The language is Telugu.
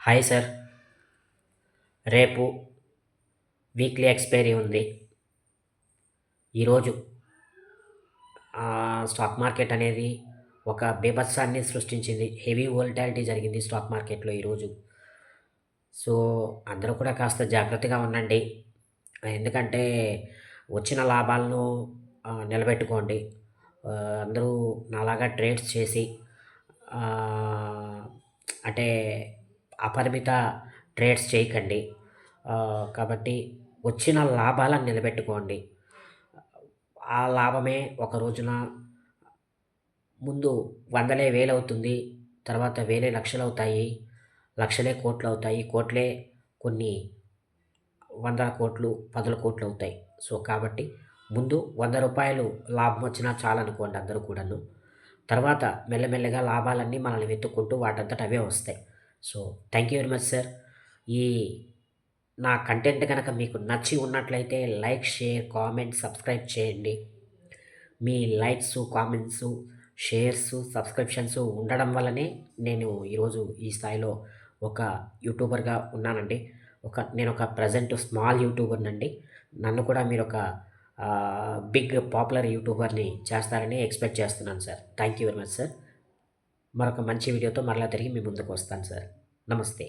Hi sir. రేపు వీక్లీ ఎక్స్‌పైరీ ఉంది. ఈరోజు స్టాక్ మార్కెట్ అనేది ఒక బీభత్సాన్ని సృష్టించింది. హెవీ వోలటాలిటీ జరిగింది స్టాక్ మార్కెట్‌లో ఈరోజు. సో, అందరూ కూడా కాస్త జాగ్రత్తగా ఉండండి. ఎందుకంటే వచ్చిన లాభాలను నిలబెట్టుకోండి. అందరూ నాలాగా ట్రేడ్స్ చేసి ఆహ్, అంటే అపరిమిత ట్రేడ్స్ చేయకండి. కాబట్టి వచ్చిన లాభాలను నిలబెట్టుకోండి. ఆ లాభమే ఒక రోజున ముందు వందలే వేలవుతుంది. తర్వాత వేలే లక్షలవుతాయి. లక్షలే కోట్లవుతాయి. కోట్లే కొన్ని వందల కోట్లు, పదుల కోట్లవుతాయి. సో, కాబట్టి ముందు రూ. 100 లాభం వచ్చినా చాలనుకోండి అందరూ కూడాను. తర్వాత మెల్లమెల్లగా లాభాలన్నీ మనల్ని వెతుక్కుంటూ వాటంతట అవే వస్తాయి. So, thank you very much sir. ఈ నా కంటెంట్ గనక మీకు నచ్చి ఉన్నట్లయితే లైక్, షేర్, కామెంట్, సబ్స్క్రైబ్ చేయండి. మీ లైక్సు, కామెంట్సు, షేర్సు, సబ్స్క్రిప్షన్సు ఉండడం వల్లనే నేను ఈరోజు ఈ స్థాయిలో ఒక యూట్యూబర్‌గా ఉన్నానండి. నేనొక ప్రెజెంట్ స్మాల్ యూట్యూబర్‌నండి. నన్ను కూడా మీరొక బిగ్ పాపులర్ యూట్యూబర్‌ని చేస్తారని ఎక్స్‌పెక్ట్ చేస్తున్నాను sir. Thank you very much sir. మరొక మంచి వీడియోతో మరలా తిరిగి మీ ముందుకు వస్తాను సార్. నమస్తే.